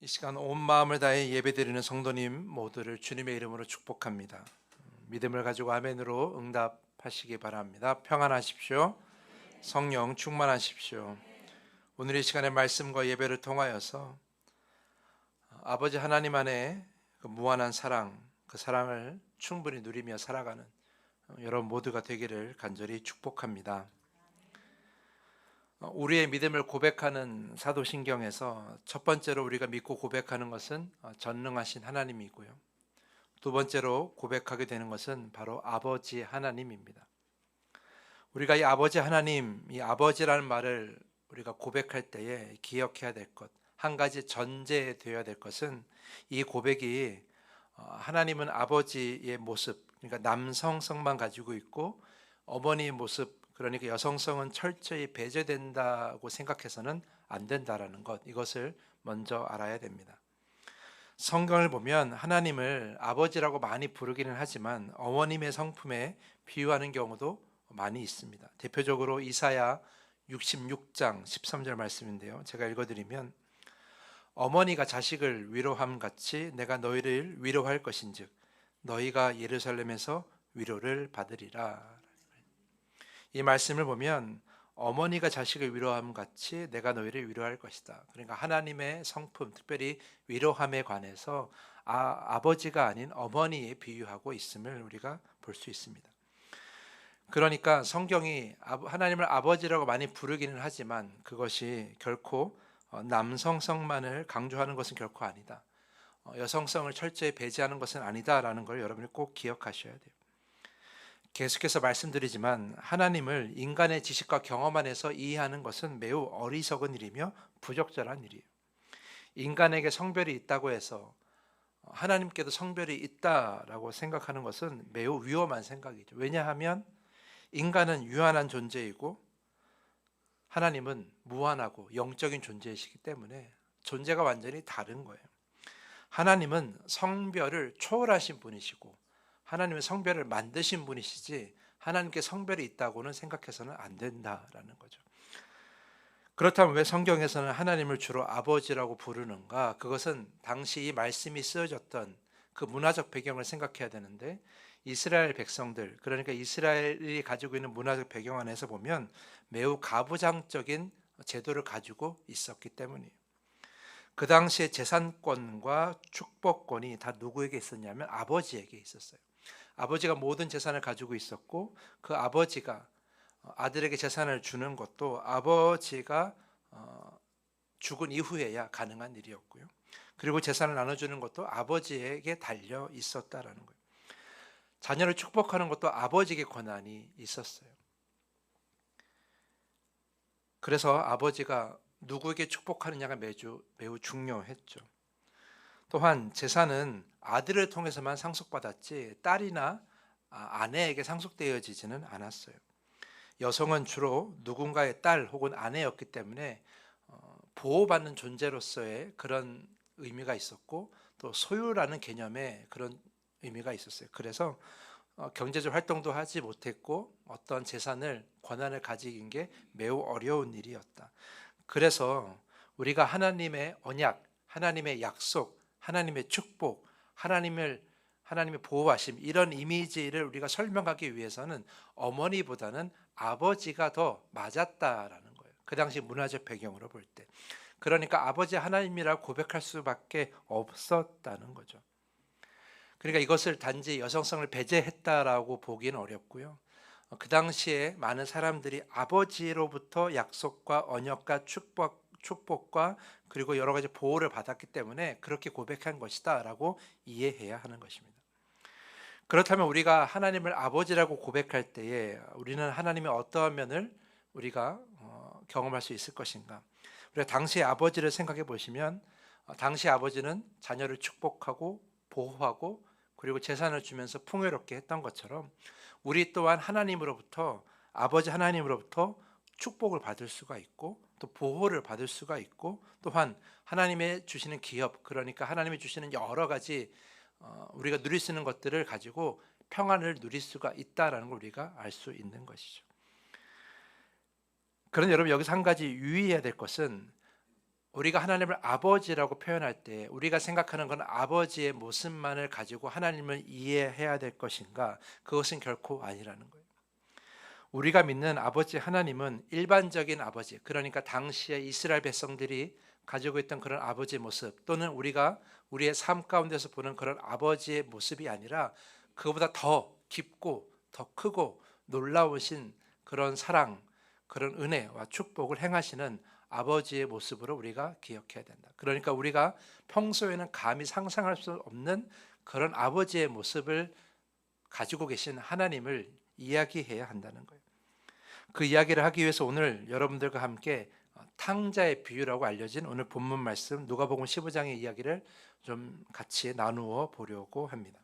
이 시간 온 마음을 다해 예배드리는 성도님 모두를 주님의 이름으로 축복합니다. 믿음을 가지고 아멘으로 응답하시기 바랍니다. 평안하십시오. 성령 충만하십시오. 오늘 이 시간의 말씀과 예배를 통하여서 아버지 하나님 안에 그 무한한 사랑, 그 사랑을 충분히 누리며 살아가는 여러분 모두가 되기를 간절히 축복합니다. 우리의 믿음을 고백하는 사도신경에서 첫 번째로 우리가 믿고 고백하는 것은 전능하신 하나님이고요. 두 번째로 고백하게 되는 것은 바로 아버지 하나님입니다. 우리가 이 아버지 하나님, 이 아버지라는 말을 우리가 고백할 때에 기억해야 될 것, 한 가지 전제되어야 될 것은 이 고백이 하나님은 아버지의 모습, 그러니까 남성성만 가지고 있고 어머니의 모습, 그러니까 여성성은 철저히 배제된다고 생각해서는 안 된다라는 것, 이것을 먼저 알아야 됩니다. 성경을 보면 하나님을 아버지라고 많이 부르기는 하지만 어머님의 성품에 비유하는 경우도 많이 있습니다. 대표적으로 이사야 66장 13절 말씀인데요, 제가 읽어드리면 어머니가 자식을 위로함 같이 내가 너희를 위로할 것인즉 너희가 예루살렘에서 위로를 받으리라. 이 말씀을 보면 어머니가 자식을 위로함 같이 내가 너희를 위로할 것이다. 그러니까 하나님의 성품, 특별히 위로함에 관해서 아버지가 아닌 어머니에 비유하고 있음을 우리가 볼 수 있습니다. 그러니까 성경이 하나님을 아버지라고 많이 부르기는 하지만 그것이 결코 남성성만을 강조하는 것은 결코 아니다. 여성성을 철저히 배제하는 것은 아니다라는 걸 여러분이 꼭 기억하셔야 돼요. 계속해서 말씀드리지만 하나님을 인간의 지식과 경험 안에서 이해하는 것은 매우 어리석은 일이며 부적절한 일이에요. 인간에게 성별이 있다고 해서 하나님께도 성별이 있다라고 생각하는 것은 매우 위험한 생각이죠. 왜냐하면 인간은 유한한 존재이고 하나님은 무한하고 영적인 존재이시기 때문에 존재가 완전히 다른 거예요. 하나님은 성별을 초월하신 분이시고 하나님은 성별을 만드신 분이시지 하나님께 성별이 있다고는 생각해서는 안 된다라는 거죠. 그렇다면 왜 성경에서는 하나님을 주로 아버지라고 부르는가? 그것은 당시 이 말씀이 쓰여졌던 그 문화적 배경을 생각해야 되는데 이스라엘 백성들, 그러니까 이스라엘이 가지고 있는 문화적 배경 안에서 보면 매우 가부장적인 제도를 가지고 있었기 때문이에요. 그 당시에 재산권과 축복권이 다 누구에게 있었냐면 아버지에게 있었어요. 아버지가 모든 재산을 가지고 있었고 그 아버지가 아들에게 재산을 주는 것도 아버지가 죽은 이후에야 가능한 일이었고요. 그리고 재산을 나눠주는 것도 아버지에게 달려 있었다라는 거예요. 자녀를 축복하는 것도 아버지에게 권한이 있었어요. 그래서 아버지가 누구에게 축복하느냐가 매우 중요했죠. 또한 재산은 아들을 통해서만 상속받았지 딸이나 아내에게 상속되어지지는 않았어요. 여성은 주로 누군가의 딸 혹은 아내였기 때문에 보호받는 존재로서의 그런 의미가 있었고 또 소유라는 개념의 그런 의미가 있었어요. 그래서 경제적 활동도 하지 못했고 어떤 재산을 권한을 가지긴 게 매우 어려운 일이었다. 그래서 우리가 하나님의 언약, 하나님의 약속, 하나님의 축복, 하나님의 보호하심, 이런 이미지를 우리가 설명하기 위해서는 어머니보다는 아버지가 더 맞았다라는 거예요. 그 당시 문화적 배경으로 볼 때. 그러니까 아버지 하나님이라고 고백할 수밖에 없었다는 거죠. 그러니까 이것을 단지 여성성을 배제했다라고 보기는 어렵고요. 그 당시에 많은 사람들이 아버지로부터 약속과 언약과 축복과 그리고 여러 가지 보호를 받았기 때문에 그렇게 고백한 것이다라고 이해해야 하는 것입니다. 그렇다면 우리가 하나님을 아버지라고 고백할 때에 우리는 하나님의 어떠한 면을 우리가 경험할 수 있을 것인가? 우리가 당시의 아버지를 생각해 보시면 당시 아버지는 자녀를 축복하고 보호하고 그리고 재산을 주면서 풍요롭게 했던 것처럼 우리 또한 하나님으로부터 아버지 하나님으로부터 축복을 받을 수가 있고 또 보호를 받을 수가 있고 또한 하나님의 주시는 기업, 그러니까 하나님이 주시는 여러 가지 우리가 누릴 수 있는 것들을 가지고 평안을 누릴 수가 있다라는 걸 우리가 알 수 있는 것이죠. 그런데 여러분 여기서 한 가지 유의해야 될 것은 우리가 하나님을 아버지라고 표현할 때 우리가 생각하는 건 아버지의 모습만을 가지고 하나님을 이해해야 될 것인가? 그것은 결코 아니라는 거예요. 우리가 믿는 아버지 하나님은 일반적인 아버지, 그러니까 당시에 이스라엘 백성들이 가지고 있던 그런 아버지의 모습, 또는 우리가 우리의 삶 가운데서 보는 그런 아버지의 모습이 아니라 그보다 더 깊고 더 크고 놀라우신 그런 사랑, 그런 은혜와 축복을 행하시는 아버지의 모습으로 우리가 기억해야 된다. 그러니까 우리가 평소에는 감히 상상할 수 없는 그런 아버지의 모습을 가지고 계신 하나님을 이야기해야 한다는 거예요. 그 이야기를 하기 위해서 오늘 여러분들과 함께 탕자의 비유라고 알려진 오늘 본문 말씀 누가복음 15장의 이야기를 좀 같이 나누어 보려고 합니다.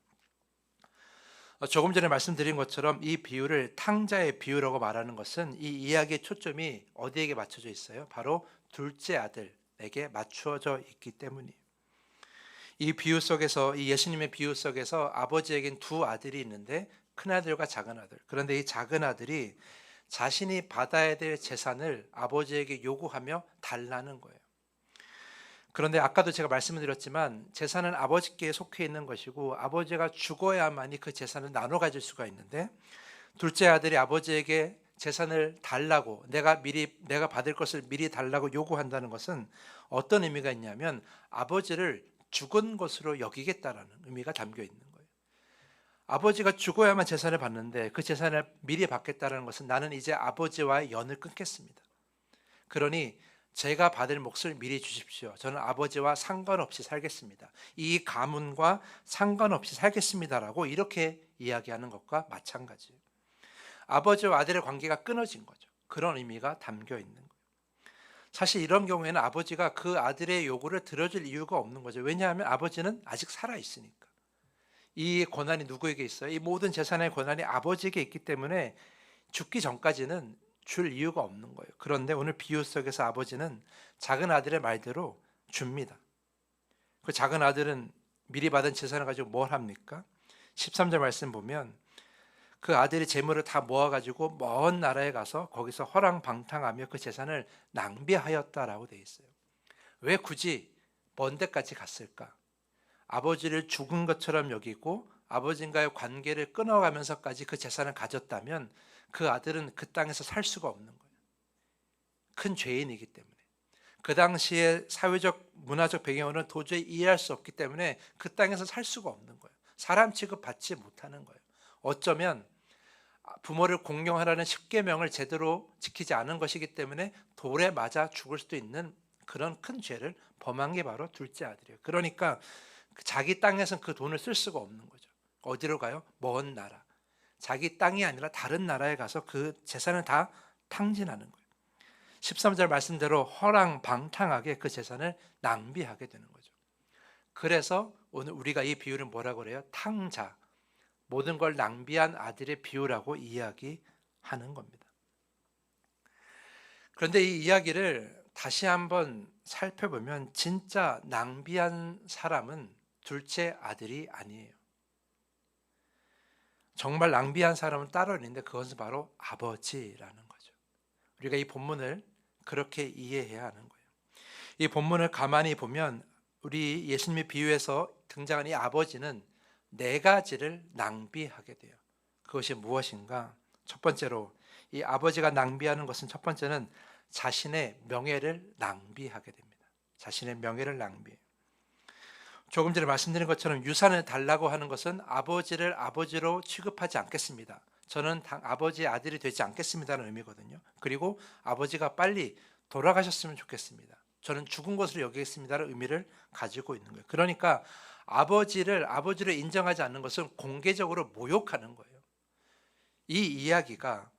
조금 전에 말씀드린 것처럼 이 비유를 탕자의 비유라고 말하는 것은 이 이야기의 초점이 어디에게 맞춰져 있어요? 바로 둘째 아들에게 맞추어져 있기 때문이에요. 이 비유 속에서, 이 예수님의 비유 속에서 아버지에겐 두 아들이 있는데 큰아들과 작은아들. 그런데 이 작은아들이 자신이 받아야 될 재산을 아버지에게 요구하며 달라는 거예요. 그런데 아까도 제가 말씀을 드렸지만 재산은 아버지께 속해 있는 것이고 아버지가 죽어야만이 그 재산을 나눠 가질 수가 있는데, 둘째 아들이 아버지에게 재산을 달라고, 내가 받을 것을 미리 달라고 요구한다는 것은 어떤 의미가 있냐면 아버지를 죽은 것으로 여기겠다라는 의미가 담겨 있는 거예요. 아버지가 죽어야만 재산을 받는데 그 재산을 미리 받겠다는 것은 나는 이제 아버지와의 연을 끊겠습니다. 그러니 제가 받을 몫을 미리 주십시오. 저는 아버지와 상관없이 살겠습니다. 이 가문과 상관없이 살겠습니다라고 이렇게 이야기하는 것과 마찬가지예요. 아버지와 아들의 관계가 끊어진 거죠. 그런 의미가 담겨 있는 거예요. 사실 이런 경우에는 아버지가 그 아들의 요구를 들어줄 이유가 없는 거죠. 왜냐하면 아버지는 아직 살아 있으니까. 이 권한이 누구에게 있어요? 이 모든 재산의 권한이 아버지에게 있기 때문에 죽기 전까지는 줄 이유가 없는 거예요. 그런데 오늘 비유 속에서 아버지는 작은 아들의 말대로 줍니다. 그 작은 아들은 미리 받은 재산을 가지고 뭘 합니까? 13절 말씀 보면 그 아들이 재물을 다 모아가지고 먼 나라에 가서 거기서 허랑방탕하며 그 재산을 낭비하였다라고 되어 있어요. 왜 굳이 먼 데까지 갔을까? 아버지를 죽은 것처럼 여기고 아버지와의 관계를 끊어가면서까지 그 재산을 가졌다면 그 아들은 그 땅에서 살 수가 없는 거예요. 큰 죄인이기 때문에. 그 당시의 사회적 문화적 배경으로는 도저히 이해할 수 없기 때문에 그 땅에서 살 수가 없는 거예요. 사람 취급받지 못하는 거예요. 어쩌면 부모를 공경하라는 십계명을 제대로 지키지 않은 것이기 때문에 돌에 맞아 죽을 수도 있는 그런 큰 죄를 범한 게 바로 둘째 아들이에요. 그러니까 자기 땅에서는 그 돈을 쓸 수가 없는 거죠. 어디로 가요? 먼 나라. 자기 땅이 아니라 다른 나라에 가서 그 재산을 다 탕진하는 거예요. 13절 말씀대로 허랑방탕하게 그 재산을 낭비하게 되는 거죠. 그래서 오늘 우리가 이 비유를 뭐라고 그래요? 탕자, 모든 걸 낭비한 아들의 비유라고 이야기하는 겁니다. 그런데 이 이야기를 다시 한번 살펴보면 진짜 낭비한 사람은 둘째 아들이 아니에요. 정말 낭비한 사람은 따로 있는데 그것은 바로 아버지라는 거죠. 우리가 이 본문을 그렇게 이해해야 하는 거예요. 이 본문을 가만히 보면 우리 예수님의 비유에서 등장하는 이 아버지는 네 가지를 낭비하게 돼요. 그것이 무엇인가? 첫 번째로 이 아버지가 낭비하는 것은, 첫 번째는 자신의 명예를 낭비하게 됩니다. 자신의 명예를 낭비해요. 조금 전에 말씀드린 것처럼 유산을 달라고 하는 것은 아버지를 아버지로 취급하지 않겠습니다. 저는 아버지의 아들이 되지 않겠습니다는 의미거든요. 그리고 아버지가 빨리 돌아가셨으면 좋겠습니다. 저는 죽은 것으로 여기겠습니다는 의미를 가지고 있는 거예요. 그러니까 아버지를 인정하지 않는 것은 공개적으로 모욕하는 거예요. 이 이야기가,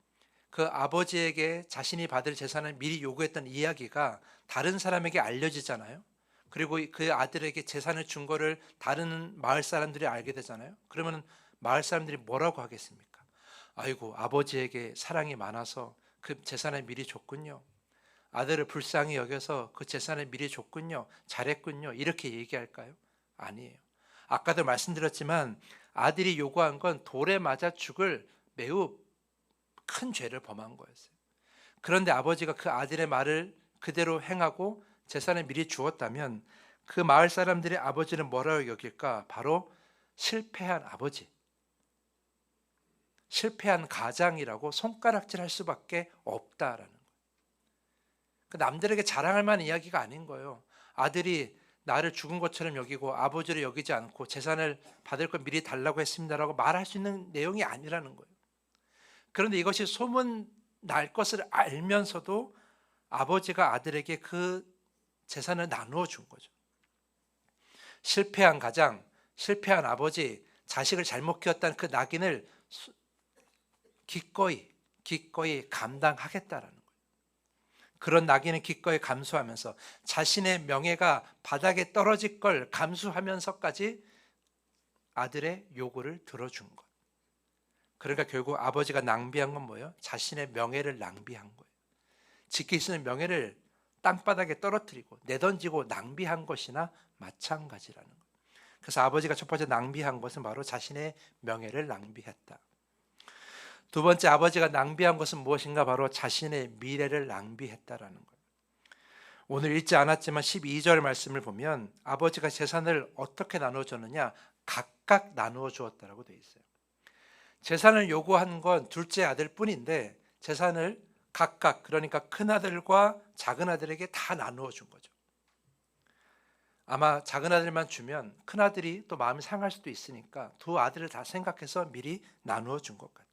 그 아버지에게 자신이 받을 재산을 미리 요구했던 이야기가 다른 사람에게 알려지잖아요. 그리고 그 아들에게 재산을 준 거를 다른 마을 사람들이 알게 되잖아요. 그러면 마을 사람들이 뭐라고 하겠습니까? 아이고, 아버지에게 사랑이 많아서 그 재산을 미리 줬군요. 아들을 불쌍히 여겨서 그 재산을 미리 줬군요. 잘했군요. 이렇게 얘기할까요? 아니에요. 아까도 말씀드렸지만 아들이 요구한 건 돌에 맞아 죽을 매우 큰 죄를 범한 거였어요. 그런데 아버지가 그 아들의 말을 그대로 행하고 제사를 미리 주었다면 그 마을 사람들의 아버지는 뭐라고 여길까? 바로 실패한 아버지, 실패한 가장이라고 손가락질할 수밖에 없다라는 거예요. 남들에게 자랑할 만한 이야기가 아닌 거예요. 아들이 나를 죽은 것처럼 여기고 아버지를 여기지 않고 재산을 받을 걸 미리 달라고 했습니다라고 말할 수 있는 내용이 아니라는 거예요. 그런데 이것이 소문 날 것을 알면서도 아버지가 아들에게 그 재산을 나누어 준 거죠. 실패한 가장, 실패한 아버지, 자식을 잘못 키웠다는 그 낙인을 기꺼이 감당하겠다라는 거예요. 그런 낙인을 기꺼이 감수하면서 자신의 명예가 바닥에 떨어질 걸 감수하면서까지 아들의 요구를 들어준 것. 그러니까 결국 아버지가 낭비한 건 뭐예요? 자신의 명예를 낭비한 거예요. 지킬 수 있는 명예를 땅바닥에 떨어뜨리고 내던지고 낭비한 것이나 마찬가지라는 거예요. 그래서 아버지가 첫 번째 낭비한 것은 바로 자신의 명예를 낭비했다. 두 번째 아버지가 낭비한 것은 무엇인가? 바로 자신의 미래를 낭비했다라는 거예요. 오늘 읽지 않았지만 12절 말씀을 보면 아버지가 재산을 어떻게 나누어 줬느냐? 각각 나누어 주었다라고 되어 있어요. 재산을 요구한 건 둘째 아들 뿐인데 재산을 각각, 그러니까 큰아들과 작은아들에게 다 나누어 준 거죠. 아마 작은아들만 주면 큰아들이 또 마음이 상할 수도 있으니까 두 아들을 다 생각해서 미리 나누어 준 것 같아요.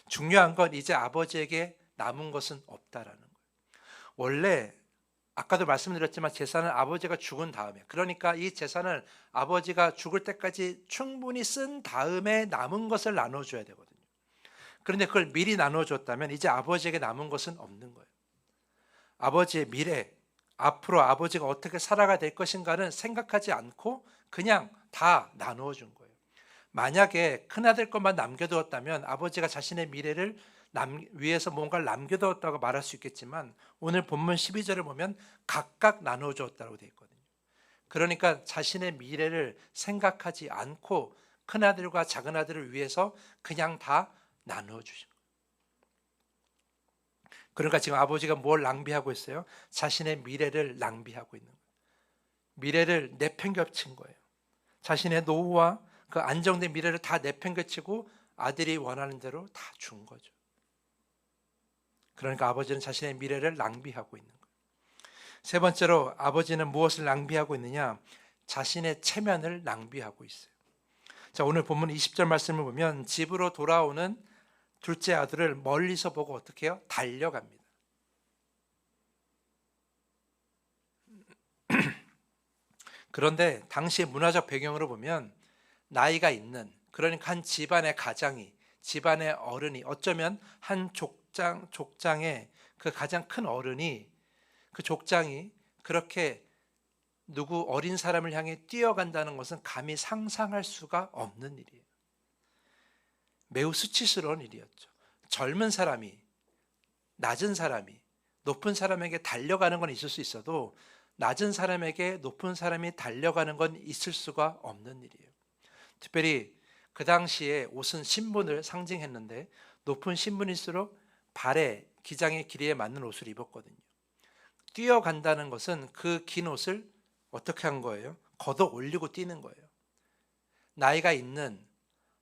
중요한 건 이제 아버지에게 남은 것은 없다라는 거예요. 원래 아까도 말씀드렸지만 재산은 아버지가 죽은 다음에, 그러니까 이 재산을 아버지가 죽을 때까지 충분히 쓴 다음에 남은 것을 나눠줘야 되거든요. 그런데 그걸 미리 나눠줬다면 이제 아버지에게 남은 것은 없는 거예요. 아버지의 미래, 앞으로 아버지가 어떻게 살아가야 될 것인가는 생각하지 않고 그냥 다 나누어 준 거예요. 만약에 큰아들 것만 남겨두었다면 아버지가 자신의 미래를 위해서 뭔가를 남겨두었다고 말할 수 있겠지만 오늘 본문 12절을 보면 각각 나누어 주었다고 되어 있거든요. 그러니까 자신의 미래를 생각하지 않고 큰아들과 작은아들을 위해서 그냥 다 나누어 주신 거예요. 그러니까 지금 아버지가 뭘 낭비하고 있어요? 자신의 미래를 낭비하고 있는 거예요. 미래를 내팽겨친 거예요. 자신의 노후와 그 안정된 미래를 다 내팽개치고 아들이 원하는 대로 다 준 거죠. 그러니까 아버지는 자신의 미래를 낭비하고 있는 거예요. 세 번째로 아버지는 무엇을 낭비하고 있느냐? 자신의 체면을 낭비하고 있어요. 자, 오늘 본문 20절 말씀을 보면 집으로 돌아오는 둘째 아들을 멀리서 보고 어떻게 해요? 달려갑니다. 그런데 당시의 문화적 배경으로 보면 나이가 있는, 그러니까 한 집안의 가장이, 집안의 어른이, 어쩌면 한 족장의 그 가장 큰 어른이, 그 족장이 그렇게 누구 어린 사람을 향해 뛰어간다는 것은 감히 상상할 수가 없는 일이에요. 매우 수치스러운 일이었죠. 젊은 사람이, 낮은 사람이 높은 사람에게 달려가는 건 있을 수 있어도 낮은 사람에게 높은 사람이 달려가는 건 있을 수가 없는 일이에요. 특별히 그 당시에 옷은 신분을 상징했는데 높은 신분일수록 발에, 기장의 길이에 맞는 옷을 입었거든요. 뛰어간다는 것은 그 긴 옷을 어떻게 한 거예요? 걷어 올리고 뛰는 거예요. 나이가 있는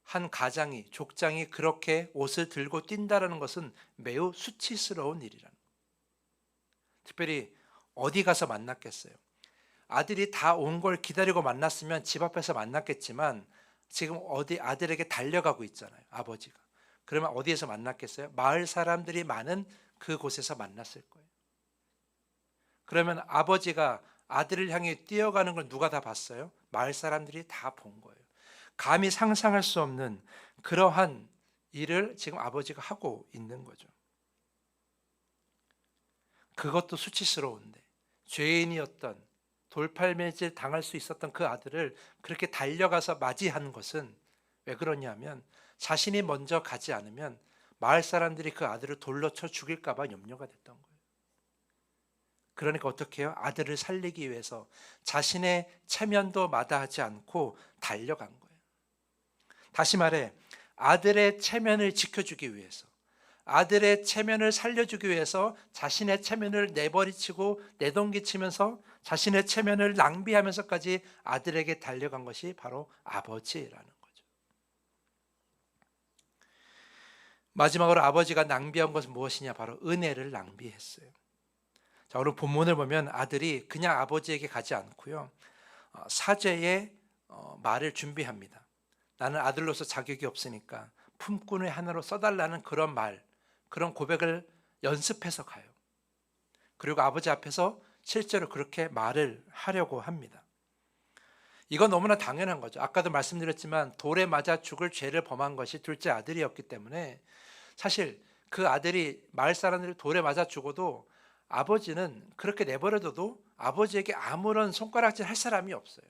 한 가장이, 족장이 그렇게 옷을 들고 뛴다는 것은 매우 수치스러운 일이라는 거예요. 특별히 어디 가서 만났겠어요? 아들이 다 온 걸 기다리고 만났으면 집 앞에서 만났겠지만 지금 어디 아들에게 달려가고 있잖아요, 아버지가. 그러면 어디에서 만났겠어요? 마을 사람들이 많은 그곳에서 만났을 거예요. 그러면 아버지가 아들을 향해 뛰어가는 걸 누가 다 봤어요? 마을 사람들이 다 본 거예요. 감히 상상할 수 없는 그러한 일을 지금 아버지가 하고 있는 거죠. 그것도 수치스러운데 죄인이었던, 돌팔매질 당할 수 있었던 그 아들을 그렇게 달려가서 맞이한 것은 왜 그러냐면 자신이 먼저 가지 않으면 마을 사람들이 그 아들을 돌로 쳐 죽일까 봐 염려가 됐던 거예요. 그러니까 어떻게 해요? 아들을 살리기 위해서 자신의 체면도 마다하지 않고 달려간 거예요. 다시 말해 아들의 체면을 지켜주기 위해서, 아들의 체면을 살려주기 위해서 자신의 체면을 내버리치고 내동기치면서 자신의 체면을 낭비하면서까지 아들에게 달려간 것이 바로 아버지라는 거죠. 마지막으로 아버지가 낭비한 것은 무엇이냐? 바로 은혜를 낭비했어요. 자, 오늘 본문을 보면 아들이 그냥 아버지에게 가지 않고요, 사죄의 말을 준비합니다. 나는 아들로서 자격이 없으니까 품꾼의 하나로 써달라는 그런 말, 그런 고백을 연습해서 가요. 그리고 아버지 앞에서 실제로 그렇게 말을 하려고 합니다. 이건 너무나 당연한 거죠. 아까도 말씀드렸지만 돌에 맞아 죽을 죄를 범한 것이 둘째 아들이었기 때문에 사실 그 아들이 마을 사람들이 돌에 맞아 죽어도 아버지는 그렇게 내버려둬도 아버지에게 아무런 손가락질 할 사람이 없어요.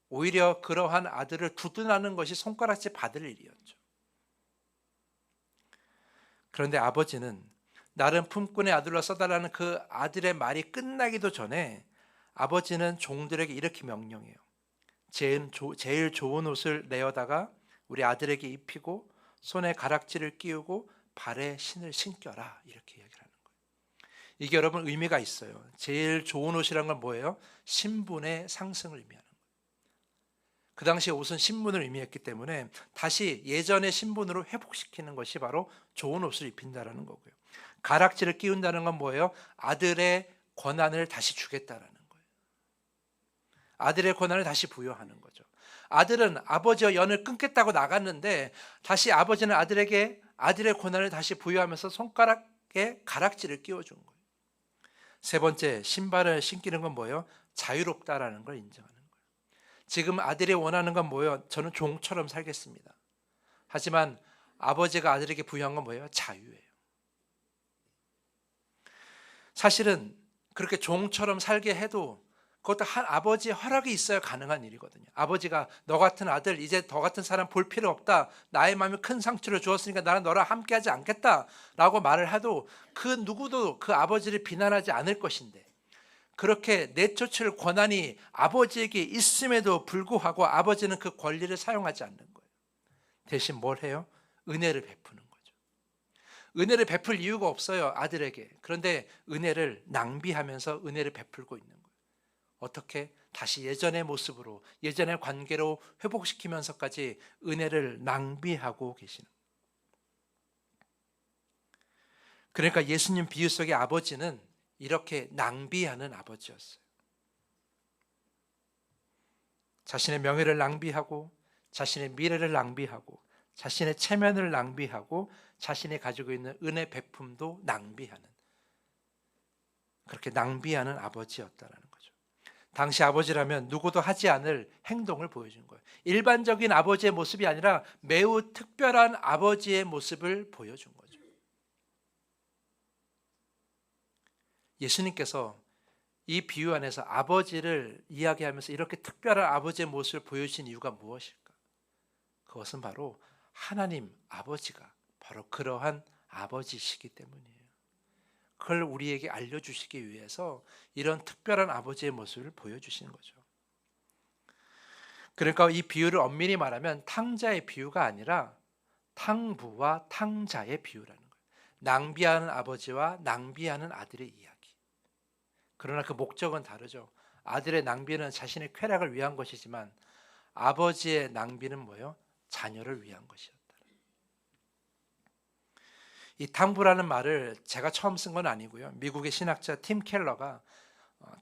오히려 그러한 아들을 두둔하는 것이 손가락질 받을 일이었죠. 그런데 아버지는 나름 품꾼의 아들로 써달라는 그 아들의 말이 끝나기도 전에 아버지는 종들에게 이렇게 명령해요. 제일 좋은 옷을 내어다가 우리 아들에게 입히고 손에 가락지를 끼우고 발에 신을 신겨라, 이렇게 얘기를 하는 거예요. 이게 여러분 의미가 있어요. 제일 좋은 옷이란 건 뭐예요? 신분의 상승을 의미하는 거예요. 그 당시 옷은 신분을 의미했기 때문에 다시 예전의 신분으로 회복시키는 것이 바로 좋은 옷을 입힌다라는 거고요. 가락지를 끼운다는 건 뭐예요? 아들의 권한을 다시 주겠다라는 거예요. 아들의 권한을 다시 부여하는 거죠. 아들은 아버지와 연을 끊겠다고 나갔는데 다시 아버지는 아들에게 아들의 권한을 다시 부여하면서 손가락에 가락지를 끼워준 거예요. 세 번째, 신발을 신기는 건 뭐예요? 자유롭다라는 걸 인정하는 거예요. 지금 아들이 원하는 건 뭐예요? 저는 종처럼 살겠습니다. 하지만 아버지가 아들에게 부여한 건 뭐예요? 자유예요. 사실은 그렇게 종처럼 살게 해도 그것도 한 아버지의 허락이 있어야 가능한 일이거든요. 아버지가 너 같은 아들 이제 더 같은 사람 볼 필요 없다, 나의 마음에 큰 상처를 주었으니까 나는 너랑 함께하지 않겠다 라고 말을 해도 그 누구도 그 아버지를 비난하지 않을 것인데, 그렇게 내쫓을 권한이 아버지에게 있음에도 불구하고 아버지는 그 권리를 사용하지 않는 거예요. 대신 뭘 해요? 은혜를 베푸는 거죠. 은혜를 베풀 이유가 없어요, 아들에게. 그런데 은혜를 낭비하면서 은혜를 베풀고 있는 거예요. 어떻게? 다시 예전의 모습으로, 예전의 관계로 회복시키면서까지 은혜를 낭비하고 계시는 거예요. 그러니까 예수님 비유 속의 아버지는 이렇게 낭비하는 아버지였어요. 자신의 명예를 낭비하고, 자신의 미래를 낭비하고, 자신의 체면을 낭비하고, 자신이 가지고 있는 은혜 베품도 낭비하는, 그렇게 낭비하는 아버지였다라는 거죠. 당시 아버지라면 누구도 하지 않을 행동을 보여준 거예요. 일반적인 아버지의 모습이 아니라 매우 특별한 아버지의 모습을 보여준 거죠. 예수님께서 이 비유 안에서 아버지를 이야기하면서 이렇게 특별한 아버지의 모습을 보여주신 이유가 무엇일까? 그것은 바로 하나님 아버지가 바로 그러한 아버지시기 때문이에요. 그걸 우리에게 알려주시기 위해서 이런 특별한 아버지의 모습을 보여주시는 거죠. 그러니까 이 비유를 엄밀히 말하면 탕자의 비유가 아니라 탕부와 탕자의 비유라는 거예요. 낭비하는 아버지와 낭비하는 아들의 이야기. 그러나 그 목적은 다르죠. 아들의 낭비는 자신의 쾌락을 위한 것이지만 아버지의 낭비는 뭐예요? 자녀를 위한 것이었다. 이 탕부라는 말을 제가 처음 쓴 건 아니고요. 미국의 신학자 팀 켈러가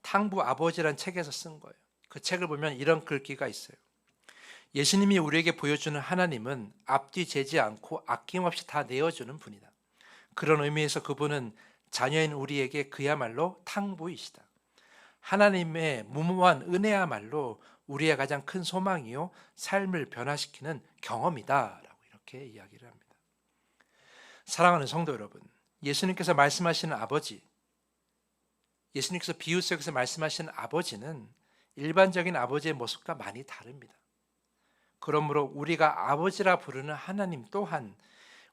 탕부 아버지라는 책에서 쓴 거예요. 그 책을 보면 이런 글귀가 있어요. 예수님이 우리에게 보여주는 하나님은 앞뒤 재지 않고 아낌없이 다 내어주는 분이다. 그런 의미에서 그분은 자녀인 우리에게 그야말로 탕부이시다. 하나님의 무모한 은혜야말로 우리의 가장 큰 소망이요 삶을 변화시키는 경험이다 라고 이렇게 이야기를 합니다. 사랑하는 성도 여러분, 예수님께서 말씀하시는 아버지, 예수님께서 비유 속에서 말씀하시는 아버지는 일반적인 아버지의 모습과 많이 다릅니다. 그러므로 우리가 아버지라 부르는 하나님 또한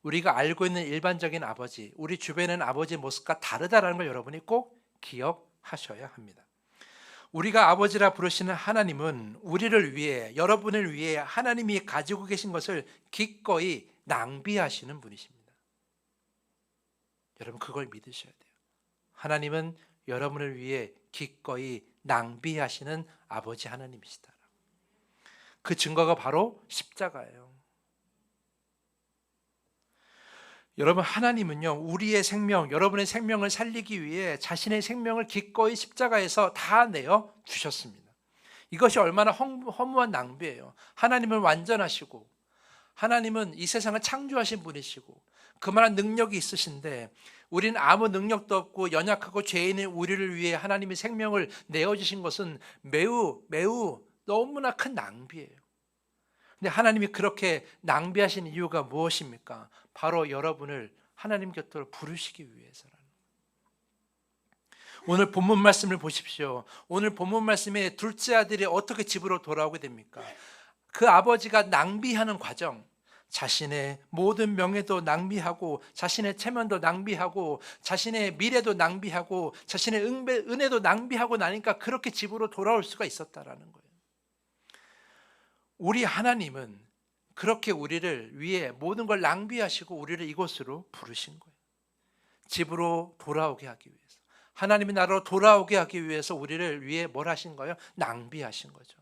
우리가 알고 있는 일반적인 아버지, 우리 주변에 있는 아버지의 모습과 다르다는 걸 여러분이 꼭 기억하셔야 합니다. 우리가 아버지라 부르시는 하나님은 우리를 위해, 여러분을 위해 하나님이 가지고 계신 것을 기꺼이 낭비하시는 분이십니다. 여러분 그걸 믿으셔야 돼요. 하나님은 여러분을 위해 기꺼이 낭비하시는 아버지 하나님이시다. 그 증거가 바로 십자가예요. 여러분 하나님은요 우리의 생명, 여러분의 생명을 살리기 위해 자신의 생명을 기꺼이 십자가에서 다 내어 주셨습니다. 이것이 얼마나 허무한 낭비예요. 하나님은 완전하시고 하나님은 이 세상을 창조하신 분이시고 그만한 능력이 있으신데 우리는 아무 능력도 없고 연약하고 죄인의 우리를 위해 하나님의 생명을 내어주신 것은 매우 너무나 큰 낭비예요. 근데 하나님이 그렇게 낭비하신 이유가 무엇입니까? 바로 여러분을 하나님 곁으로 부르시기 위해서라는. 오늘 본문 말씀을 보십시오. 오늘 본문 말씀에 둘째 아들이 어떻게 집으로 돌아오게 됩니까? 그 아버지가 낭비하는 과정, 자신의 모든 명예도 낭비하고 자신의 체면도 낭비하고 자신의 미래도 낭비하고 자신의 은혜도 낭비하고 나니까 그렇게 집으로 돌아올 수가 있었다라는 거예요. 우리 하나님은 그렇게 우리를 위해 모든 걸 낭비하시고 우리를 이곳으로 부르신 거예요. 집으로 돌아오게 하기 위해서. 하나님의 나라로 돌아오게 하기 위해서 우리를 위해 뭘 하신 거예요? 낭비하신 거죠.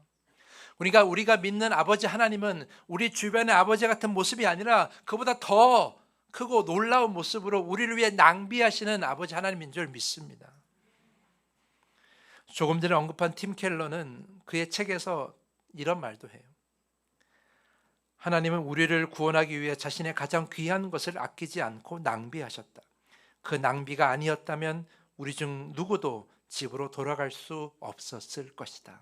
우리가 믿는 아버지 하나님은 우리 주변의 아버지 같은 모습이 아니라 그보다 더 크고 놀라운 모습으로 우리를 위해 낭비하시는 아버지 하나님인 줄 믿습니다. 조금 전에 언급한 팀 켈러는 그의 책에서 이런 말도 해요. 하나님은 우리를 구원하기 위해 자신의 가장 귀한 것을 아끼지 않고 낭비하셨다. 그 낭비가 아니었다면 우리 중 누구도 집으로 돌아갈 수 없었을 것이다.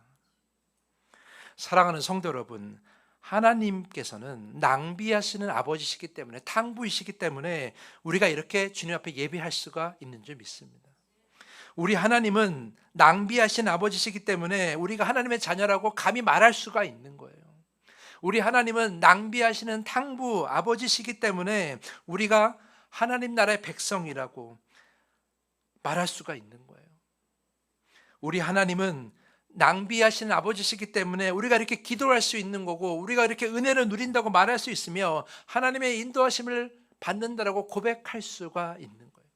사랑하는 성도 여러분, 하나님께서는 낭비하시는 아버지시기 때문에, 탕부이시기 때문에 우리가 이렇게 주님 앞에 예배할 수가 있는 줄 믿습니다. 우리 하나님은 낭비하신 아버지시기 때문에 우리가 하나님의 자녀라고 감히 말할 수가 있는 거예요. 우리 하나님은 낭비하시는 탕부 아버지시기 때문에 우리가 하나님 나라의 백성이라고 말할 수가 있는 거예요. 우리 하나님은 낭비하시는 아버지시기 때문에 우리가 이렇게 기도할 수 있는 거고 우리가 이렇게 은혜를 누린다고 말할 수 있으며 하나님의 인도하심을 받는다라고 고백할 수가 있는 거예요.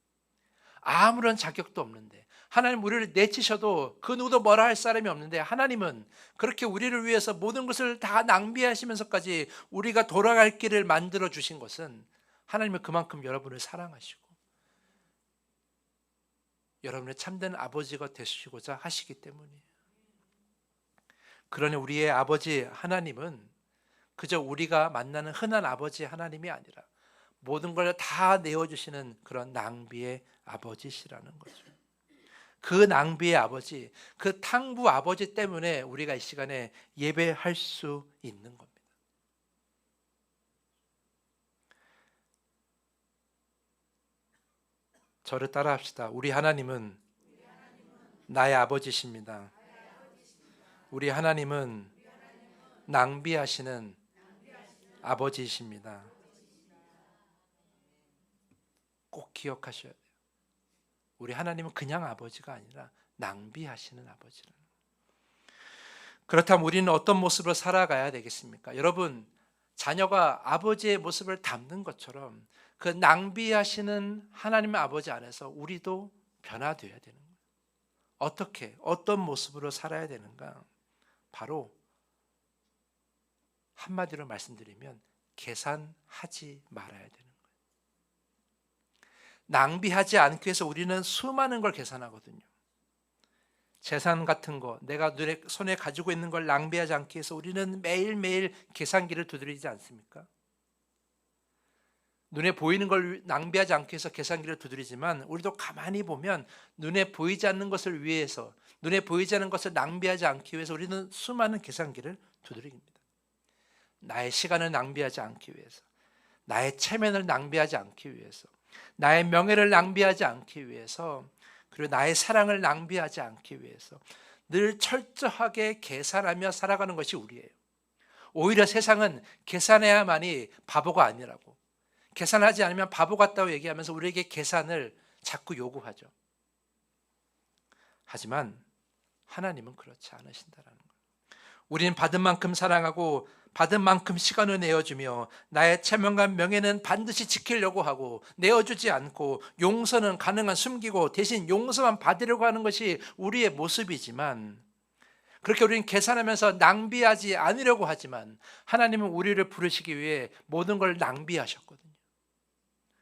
아무런 자격도 없는데 하나님 우리를 내치셔도 그 누구도 뭐라 할 사람이 없는데 하나님은 그렇게 우리를 위해서 모든 것을 다 낭비하시면서까지 우리가 돌아갈 길을 만들어 주신 것은 하나님은 그만큼 여러분을 사랑하시고 여러분의 참된 아버지가 되시고자 하시기 때문이에요. 그러니 우리의 아버지 하나님은 그저 우리가 만나는 흔한 아버지 하나님이 아니라 모든 걸 다 내어주시는 그런 낭비의 아버지시라는 거죠. 그 낭비의 아버지, 그 탕부 아버지 때문에 우리가 이 시간에 예배할 수 있는 겁니다. 저를 따라합시다. 우리 하나님은 나의 아버지십니다. 우리 하나님은 낭비하시는 아버지이십니다. 꼭 기억하셔야 돼요. 우리 하나님은 그냥 아버지가 아니라 낭비하시는 아버지라는. 그렇다면 우리는 어떤 모습으로 살아가야 되겠습니까? 여러분, 자녀가 아버지의 모습을 담는 것처럼 그 낭비하시는 하나님의 아버지 안에서 우리도 변화되어야 되는 거예요. 어떻게, 어떤 모습으로 살아야 되는가? 바로 한마디로 말씀드리면 계산하지 말아야 되는 거예요. 낭비하지 않기 위해서 우리는 수많은 걸 계산하거든요. 재산 같은 거, 내가 손에 가지고 있는 걸 낭비하지 않기 위해서 우리는 매일매일 계산기를 두드리지 않습니까? 눈에 보이는 걸 낭비하지 않기 위해서 계산기를 두드리지만 우리도 가만히 보면 눈에 보이지 않는 것을 위해서, 눈에 보이지 않는 것을 낭비하지 않기 위해서 우리는 수많은 계산기를 두드립니다. 나의 시간을 낭비하지 않기 위해서, 나의 체면을 낭비하지 않기 위해서, 나의 명예를 낭비하지 않기 위해서, 그리고 나의 사랑을 낭비하지 않기 위해서 늘 철저하게 계산하며 살아가는 것이 우리예요. 오히려 세상은 계산해야만이 바보가 아니라고, 계산하지 않으면 바보 같다고 얘기하면서 우리에게 계산을 자꾸 요구하죠. 하지만 하나님은 그렇지 않으신다라는 거예요. 우리는 받은 만큼 사랑하고 받은 만큼 시간을 내어주며 나의 체면과 명예는 반드시 지키려고 하고 내어주지 않고 용서는 가능한 숨기고 대신 용서만 받으려고 하는 것이 우리의 모습이지만, 그렇게 우리는 계산하면서 낭비하지 않으려고 하지만 하나님은 우리를 부르시기 위해 모든 걸 낭비하셨거든요.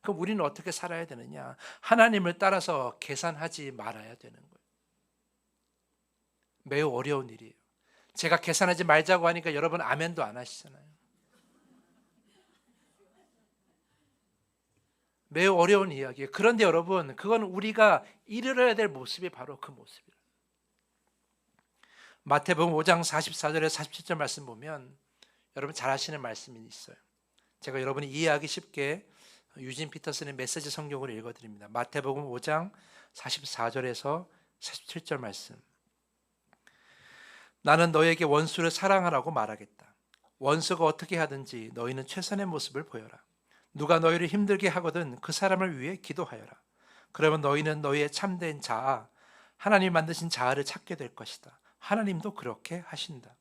그럼 우리는 어떻게 살아야 되느냐? 하나님을 따라서 계산하지 말아야 되는 거예요. 매우 어려운 일이에요. 제가 계산하지 말자고 하니까 여러분 아멘도 안 하시잖아요. 매우 어려운 이야기예요. 그런데 여러분, 그건 우리가 이르러야 될 모습이 바로 그 모습이에요. 마태복음 5장 44절에 47절 말씀 보면 여러분 잘 아시는 말씀이 있어요. 제가 여러분이 이해하기 쉽게 유진 피터슨의 메시지 성경을 읽어드립니다. 마태복음 5장 44절에서 47절 말씀. 나는 너에게 원수를 사랑하라고 말하겠다. 원수가 어떻게 하든지 너희는 최선의 모습을 보여라. 누가 너희를 힘들게 하거든 그 사람을 위해 기도하여라. 그러면 너희는 너희의 참된 자아, 하나님 만드신 자아를 찾게 될 것이다. 하나님도 그렇게 하신다.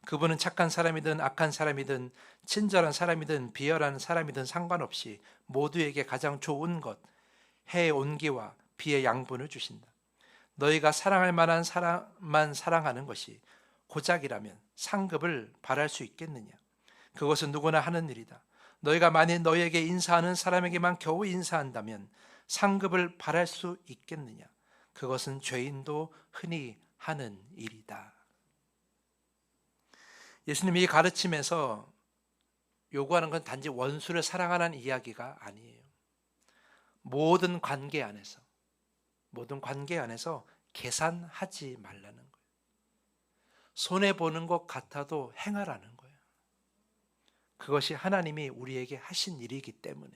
그분은 착한 사람이든 악한 사람이든 친절한 사람이든 비열한 사람이든 상관없이 모두에게 가장 좋은 것, 해의 온기와 비의 양분을 주신다. 너희가 사랑할 만한 사람만 사랑하는 것이 고작이라면 상급을 바랄 수 있겠느냐? 그것은 누구나 하는 일이다. 너희가 만일 너희에게 인사하는 사람에게만 겨우 인사한다면 상급을 바랄 수 있겠느냐? 그것은 죄인도 흔히 하는 일이다. 예수님이 이 가르침에서 요구하는 건 단지 원수를 사랑하라는 이야기가 아니에요. 모든 관계 안에서 계산하지 말라는 거예요. 손해보는 것 같아도 행하라는 거예요. 그것이 하나님이 우리에게 하신 일이기 때문에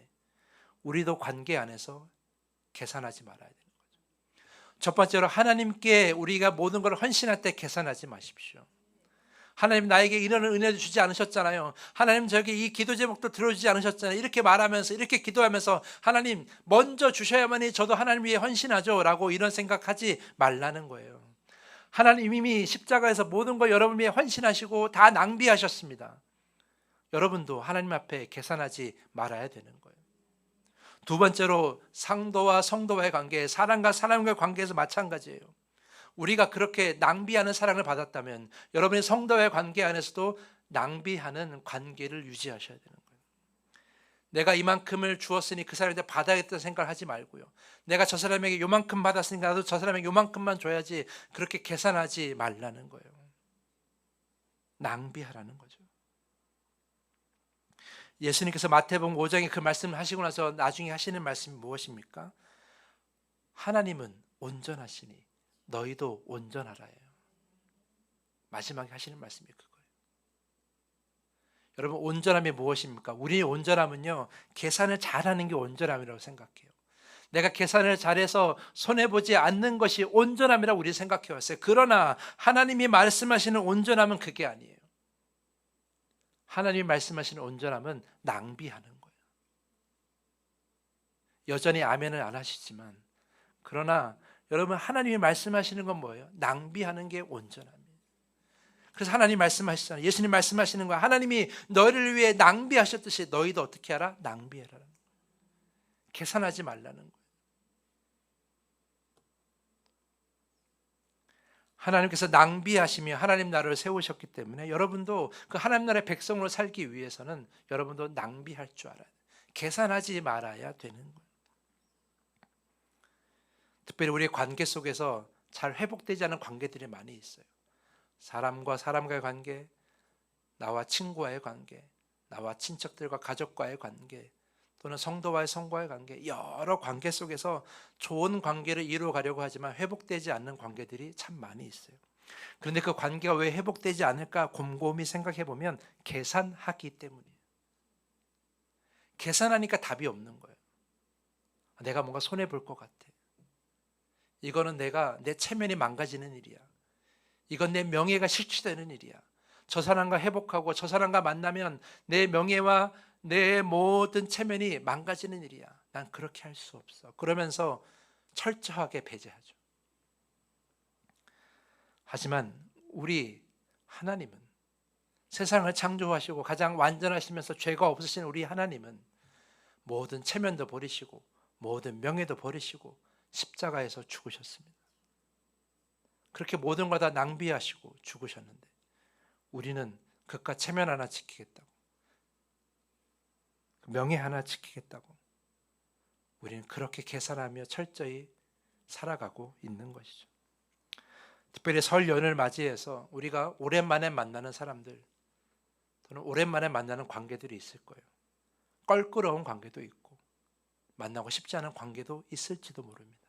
우리도 관계 안에서 계산하지 말아야 되는 거죠. 첫 번째로 하나님께 우리가 모든 걸 헌신할 때 계산하지 마십시오. 하나님 나에게 이런 은혜를 주지 않으셨잖아요. 하나님 저에게 이 기도 제목도 들어주지 않으셨잖아요. 이렇게 말하면서, 이렇게 기도하면서 하나님 먼저 주셔야만이 저도 하나님 위해 헌신하죠 라고 이런 생각하지 말라는 거예요. 하나님 이미 십자가에서 모든 걸 여러분 위해 헌신하시고 다 낭비하셨습니다. 여러분도 하나님 앞에 계산하지 말아야 되는 거예요. 두 번째로 상도와 성도와의 관계, 사람과 사람과의 관계에서 마찬가지예요. 우리가 그렇게 낭비하는 사랑을 받았다면 여러분의 성도와의 관계 안에서도 낭비하는 관계를 유지하셔야 되는 거예요. 내가 이만큼을 주었으니 그 사람한테 받아야겠다는 생각을 하지 말고요. 내가 저 사람에게 요만큼 받았으니까 나도 저 사람에게 요만큼만 줘야지, 그렇게 계산하지 말라는 거예요. 낭비하라는 거죠. 예수님께서 마태복음 5장에 그 말씀을 하시고 나서 나중에 하시는 말씀이 무엇입니까? 하나님은 온전하시니 너희도 온전하라예요. 마지막에 하시는 말씀이 그거예요. 여러분, 온전함이 무엇입니까? 우리의 온전함은요, 계산을 잘하는 게 온전함이라고 생각해요. 내가 계산을 잘해서 손해보지 않는 것이 온전함이라고 우리 생각해왔어요. 그러나 하나님이 말씀하시는 온전함은 그게 아니에요. 하나님이 말씀하시는 온전함은 낭비하는 거예요. 여전히 아멘을 안 하시지만, 그러나 여러분, 하나님이 말씀하시는 건 뭐예요? 낭비하는 게 온전함이에요. 그래서 하나님 말씀하시잖아요. 예수님 말씀하시는 거야. 하나님이 너희를 위해 낭비하셨듯이 너희도 어떻게 하라? 낭비해라. 계산하지 말라는 거예요. 하나님께서 낭비하시며 하나님 나라를 세우셨기 때문에 여러분도 그 하나님 나라의 백성으로 살기 위해서는 여러분도 낭비할 줄 알아야 돼요. 계산하지 말아야 되는 거예요. 특별히 우리의 관계 속에서 잘 회복되지 않은 관계들이 많이 있어요. 사람과 사람과의 관계, 나와 친구와의 관계, 나와 친척들과 가족과의 관계, 또는 성도와의 성과의 관계, 여러 관계 속에서 좋은 관계를 이루어가려고 하지만 회복되지 않는 관계들이 참 많이 있어요. 그런데 그 관계가 왜 회복되지 않을까 곰곰이 생각해 보면 계산하기 때문이에요. 계산하니까 답이 없는 거예요. 내가 뭔가 손해볼 것 같아. 이거는 내 체면이 망가지는 일이야. 이건 내 명예가 실추되는 일이야. 저 사람과 회복하고 저 사람과 만나면 내 명예와 내 모든 체면이 망가지는 일이야. 난 그렇게 할 수 없어. 그러면서 철저하게 배제하죠. 하지만 우리 하나님은 세상을 창조하시고 가장 완전하시면서 죄가 없으신 우리 하나님은 모든 체면도 버리시고 모든 명예도 버리시고 십자가에서 죽으셨습니다. 그렇게 모든 걸 다 낭비하시고 죽으셨는데 우리는 그깟 체면 하나 지키겠다고, 명예 하나 지키겠다고 우리는 그렇게 계산하며 철저히 살아가고 있는 것이죠. 특별히 설 연을 맞이해서 우리가 오랜만에 만나는 사람들 또는 오랜만에 만나는 관계들이 있을 거예요. 껄끄러운 관계도 있고 만나고 싶지 않은 관계도 있을지도 모릅니다.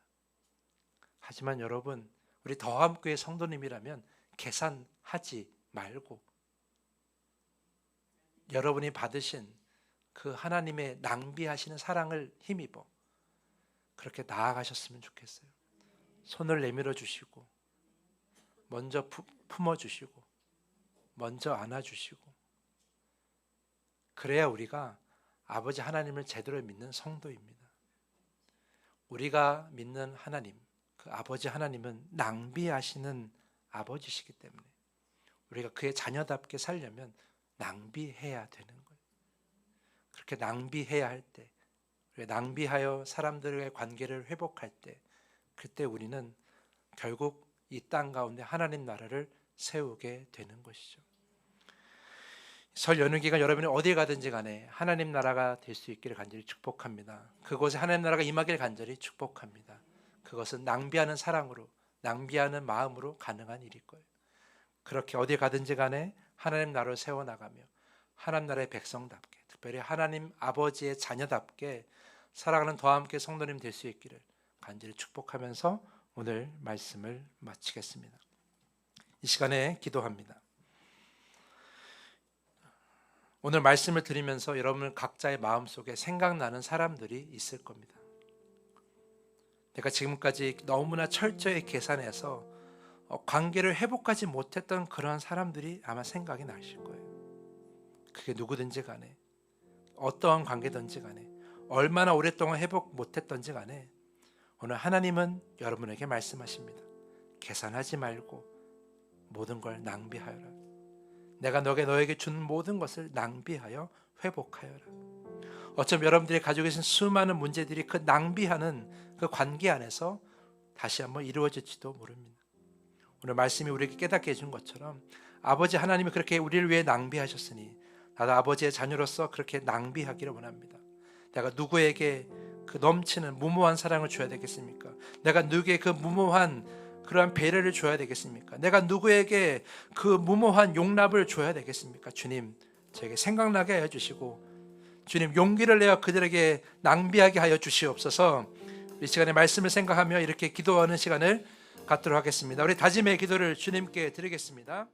하지만 여러분, 우리 더함교회 성도님이라면 계산하지 말고 여러분이 받으신 그 하나님의 낭비하시는 사랑을 힘입어 그렇게 나아가셨으면 좋겠어요. 손을 내밀어 주시고 먼저 품어주시고 먼저 안아주시고, 그래야 우리가 아버지 하나님을 제대로 믿는 성도입니다. 우리가 믿는 하나님, 그 아버지 하나님은 낭비하시는 아버지시기 때문에 우리가 그의 자녀답게 살려면 낭비해야 되는 거예요. 그렇게 낭비해야 할 때, 낭비하여 사람들의 관계를 회복할 때, 그때 우리는 결국 이 땅 가운데 하나님 나라를 세우게 되는 것이죠. 설 연휴 기간 여러분이 어디 가든지 간에 하나님 나라가 될 수 있기를 간절히 축복합니다. 그곳에 하나님 나라가 임하기를 간절히 축복합니다. 그것은 낭비하는 사랑으로, 낭비하는 마음으로 가능한 일일 거예요. 그렇게 어디 가든지 간에 하나님 나라를 세워나가며 하나님 나라의 백성답게, 특별히 하나님 아버지의 자녀답게 살아가는 더함교회 성도님 될 수 있기를 간절히 축복하면서 오늘 말씀을 마치겠습니다. 이 시간에 기도합니다. 오늘 말씀을 들으면서 여러분 각자의 마음속에 생각나는 사람들이 있을 겁니다. 내가 지금까지 너무나 철저히 계산해서 관계를 회복하지 못했던 그런 사람들이 아마 생각이 나실 거예요. 그게 누구든지 간에, 어떠한 관계든지 간에, 얼마나 오랫동안 회복 못했던지 간에 오늘 하나님은 여러분에게 말씀하십니다. 계산하지 말고 모든 걸 낭비하여라. 내가 너에게 주는 모든 것을 낭비하여 회복하여라. 어쩜 여러분들이 가지고 계신 수많은 문제들이 그 낭비하는 그 관계 안에서 다시 한번 이루어질지도 모릅니다. 오늘 말씀이 우리에게 깨닫게 해준 것처럼 아버지 하나님이 그렇게 우리를 위해 낭비하셨으니 나도 아버지의 자녀로서 그렇게 낭비하기를 원합니다. 내가 누구에게 그 넘치는 무모한 사랑을 줘야 되겠습니까? 내가 누구에게 그 무모한 그러한 배려를 줘야 되겠습니까? 내가 누구에게 그 무모한 용납을 줘야 되겠습니까? 주님, 저에게 생각나게 하여 주시고, 주님 용기를 내어 그들에게 낭비하게 하여 주시옵소서. 이 시간에 말씀을 생각하며 이렇게 기도하는 시간을 갖도록 하겠습니다. 우리 다짐의 기도를 주님께 드리겠습니다.